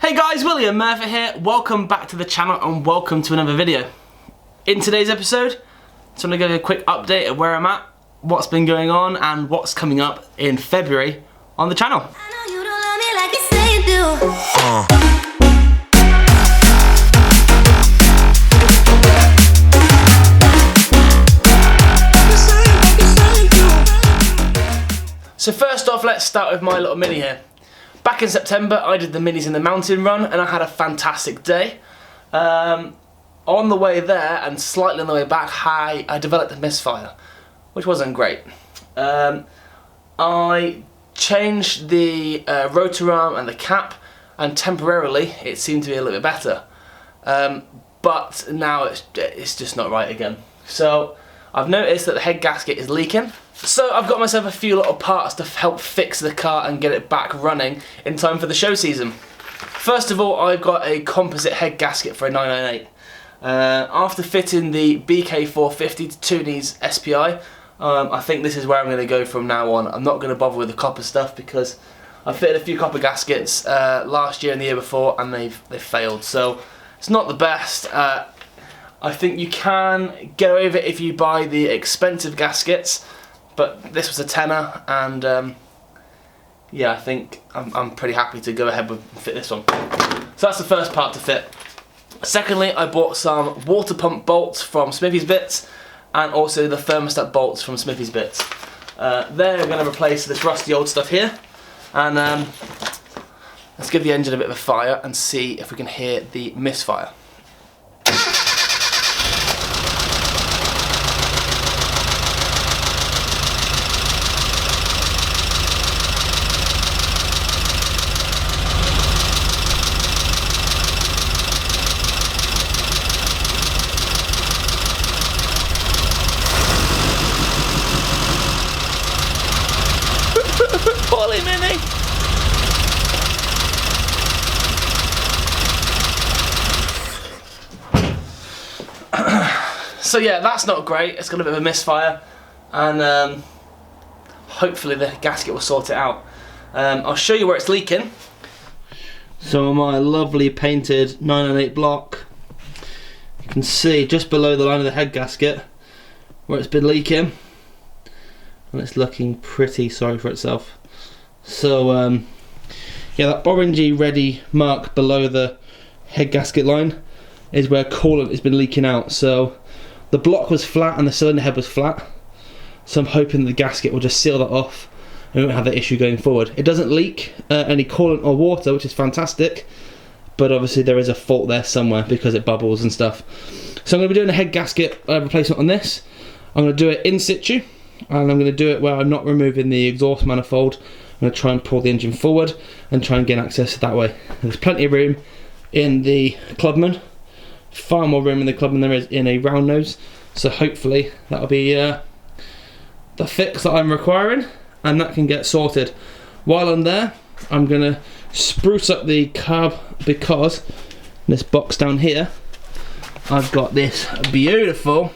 Hey guys, William Murfitt here. Welcome back to the channel and welcome to another video. In today's episode, just want to give you a quick update of where I'm at, what's been going on and what's coming up in February on the channel. So first off, let's start with my little mini here. Back in September, I did the minis in the mountain run and I had a fantastic day. On the way there and slightly on the way back, I developed a misfire, which wasn't great. I changed the rotor arm and the cap, and temporarily it seemed to be a little bit better. But now it's just not right again. So I've noticed that the head gasket is leaking. So I've got myself a few little parts to help fix the car and get it back running in time for the show season. First of all, I've got a composite head gasket for a 998. After fitting the BK450 to Tooney's SPI, I think this is where I'm going to go from now on. I'm not going to bother with the copper stuff because I fitted a few copper gaskets last year and the year before and they've failed. So it's not the best. I think you can get away with it if you buy the expensive gaskets, but this was a tenner, and yeah, I think I'm pretty happy to go ahead with fit this one. So that's the first part to fit. Secondly, I bought some water pump bolts from Smithy's Bits, and also the thermostat bolts from Smithy's Bits. They're going to replace this rusty old stuff here, and let's give the engine a bit of a fire and see if we can hear the misfire. Poorly, Mini! So yeah, that's not great. It's got a bit of a misfire, and hopefully the gasket will sort it out. I'll show you where it's leaking. So on my lovely painted 998 block, you can see just below the line of the head gasket where it's been leaking, and it's looking pretty sorry for itself. So yeah, that orangey ready mark below the head gasket line is where coolant has been leaking out. So the block was flat and the cylinder head was flat, so I'm hoping the gasket will just seal that off and we won't have that issue going forward. It doesn't leak any coolant or water, which is fantastic, but obviously there is a fault there somewhere because it bubbles and stuff. So I'm going to be doing a head gasket replacement on this. I'm going to do it in situ, and I'm going to do it where I'm not removing the exhaust manifold. I'm going to try and pull the engine forward and try and gain access that way. There's plenty of room in the Clubman, far more room in the Clubman than there is in a round nose, so hopefully that'll be the fix that I'm requiring, and that can get sorted. While I'm there, I'm going to spruce up the carb because this box down here, I've got this beautiful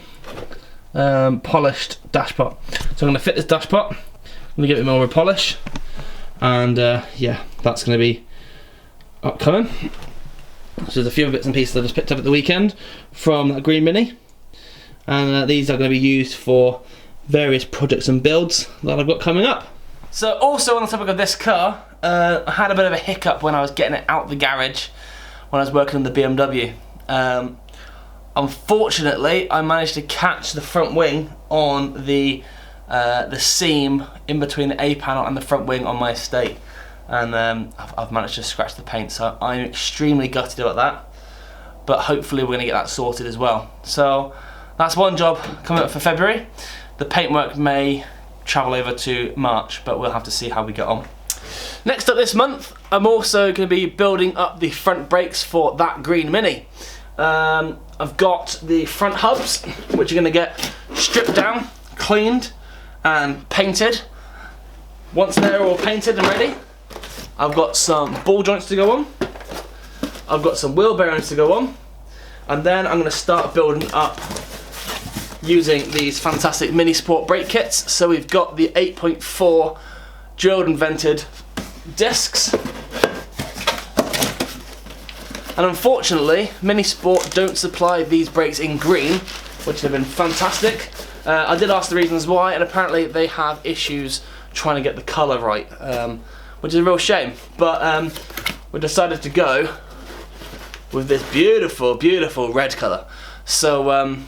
polished dash pot. So I'm going to fit this dash pot, I'm going to give it more of a polish, and yeah, that's going to be upcoming. So there's a few bits and pieces I just picked up at the weekend from that green Mini, and these are going to be used for various projects and builds that I've got coming up. So also on the topic of this car, I had a bit of a hiccup when I was getting it out the garage when I was working on the BMW. Unfortunately, I managed to catch the front wing on the seam in between the A panel and the front wing on my estate, and I've managed to scratch the paint, so I'm extremely gutted about that, but hopefully we're going to get that sorted as well. So that's one job coming up for February. The paintwork may travel over to March, but we'll have to see how we get on. Next up this month, I'm also going to be building up the front brakes for that green Mini. I've got the front hubs, which are going to get stripped down, cleaned and painted. Once they're all painted and ready, I've got some ball joints to go on, I've got some wheel bearings to go on, and then I'm going to start building up using these fantastic Mini Sport brake kits. So we've got the 8.4 drilled and vented discs, And unfortunately, Mini Sport don't supply these brakes in green, which have been fantastic. I did ask the reasons why, and apparently they have issues trying to get the colour right, which is a real shame. But we decided to go with this beautiful, beautiful red colour. So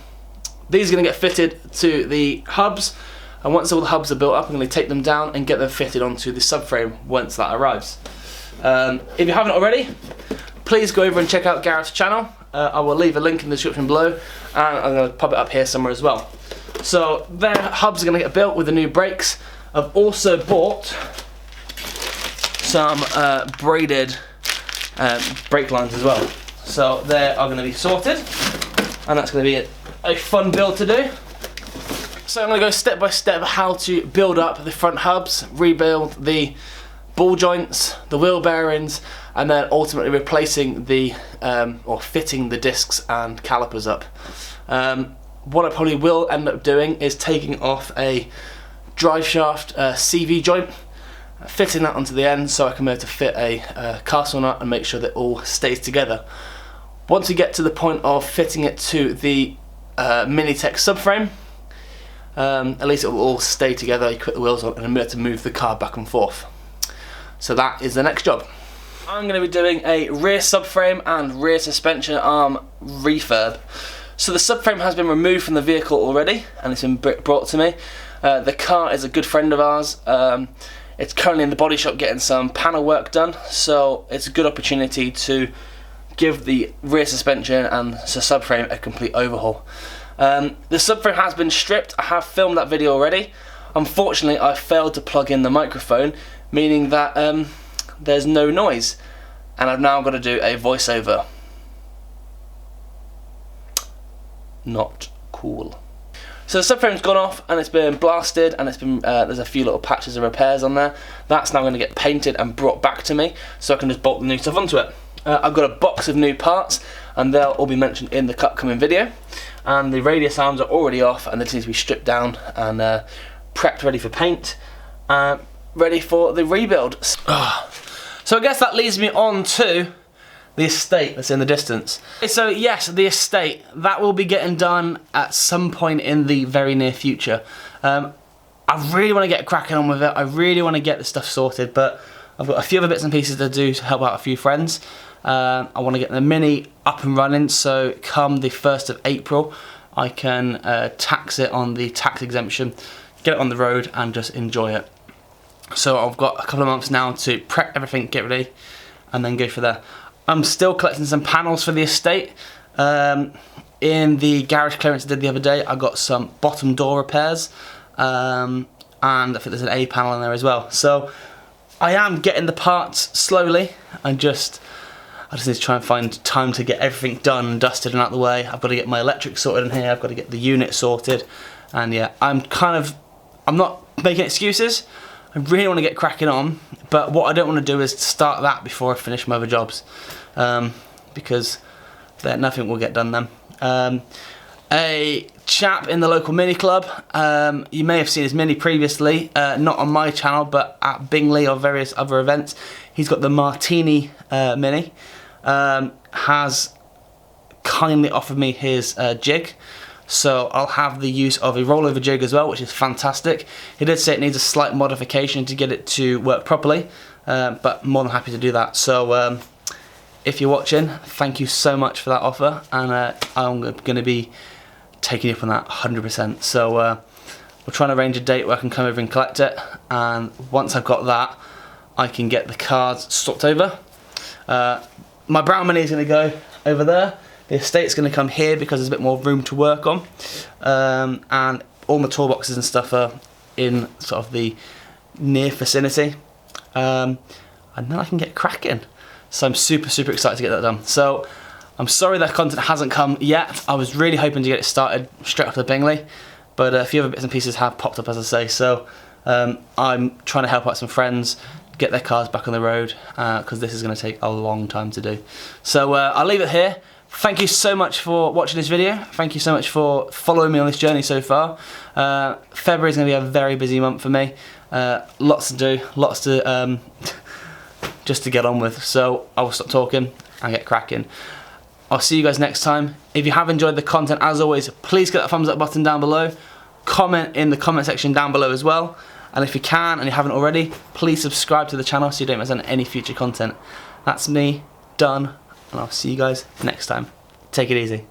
these are going to get fitted to the hubs, and once all the hubs are built up, I'm going to take them down and get them fitted onto the subframe once that arrives. If you haven't already, please go over and check out Gareth's channel. I will leave a link in the description below, and I'm going to pop it up here somewhere as well. So their hubs are going to get built with the new brakes. I've also bought some braided brake lines as well. So they are going to be sorted, and that's going to be a fun build to do. So I'm going to go step by step how to build up the front hubs, rebuild the ball joints, the wheel bearings, and then ultimately replacing the or fitting the discs and calipers up. What I probably will end up doing is taking off a drive shaft CV joint, fitting that onto the end so I can be able to fit a castle nut and make sure that it all stays together. Once we get to the point of fitting it to the Minitech subframe, at least it will all stay together. You put the wheels on and I'm able to move the car back and forth. So that is the next job. I'm going to be doing a rear subframe and rear suspension arm refurb. So the subframe has been removed from the vehicle already and it's been brought to me. The car is a good friend of ours. It's currently in the body shop getting some panel work done, so it's a good opportunity to give the rear suspension and the subframe a complete overhaul. The subframe has been stripped. I have filmed that video already. Unfortunately, I failed to plug in the microphone, meaning that there's no noise, and I've now got to do a voiceover. Not cool. So the subframe's gone off and it's been blasted, and it's been there's a few little patches of repairs on there. That's now going to get painted and brought back to me so I can just bolt the new stuff onto it. I've got a box of new parts and they'll all be mentioned in the upcoming video. And the radius arms are already off and they just need to be stripped down and prepped, ready for paint, ready for the rebuild. So I guess that leads me on to the estate that's in the distance. So yes, the estate, that will be getting done at some point in the very near future. I really want to get cracking on with it. I really want to get the stuff sorted, but I've got a few other bits and pieces to do to help out a few friends. I want to get the Mini up and running, so come the 1st of April, I can tax it on the tax exemption, get it on the road and just enjoy it. So I've got a couple of months now to prep everything, get ready, and then go for there. I'm still collecting some panels for the estate. In the garage clearance I did the other day, I got some bottom door repairs, and I think there's an A panel in there as well. So I am getting the parts slowly, and I just need to try and find time to get everything done and dusted and out of the way. I've got to get my electric sorted in here, I've got to get the unit sorted, and yeah, I'm not making excuses. I really want to get cracking on, but what I don't want to do is start that before I finish my other jobs, because then nothing will get done then. A chap in the local Mini Club, you may have seen his Mini previously, not on my channel but at Bingley or various other events. He's got the Martini Mini, has kindly offered me his jig. So I'll have the use of a rollover jig as well, which is fantastic. He did say it needs a slight modification to get it to work properly, but more than happy to do that. So if you're watching, thank you so much for that offer, and I'm going to be taking you up on that 100%. So we're trying to arrange a date where I can come over and collect it, and once I've got that, I can get the cars swapped over. My brown Mini is going to go over there. The estate's going to come here because there's a bit more room to work on, and all my toolboxes and stuff are in sort of the near vicinity, and then I can get cracking. So I'm super excited to get that done. So I'm sorry that content hasn't come yet. I was really hoping to get it started straight after Bingley, but a few other bits and pieces have popped up, as I say. So I'm trying to help out some friends get their cars back on the road, because this is going to take a long time to do. So I'll leave it here. Thank you so much for watching this video. Thank you so much for following me on this journey so far. February is going to be a very busy month for me. Lots to do, lots to just to get on with. So I will stop talking and get cracking. I'll see you guys next time. If you have enjoyed the content, as always, please get that thumbs up button down below. Comment in the comment section down below as well. And if you can, and you haven't already, please subscribe to the channel so you don't miss out on any future content. That's me, done, and I'll see you guys next time. Take it easy.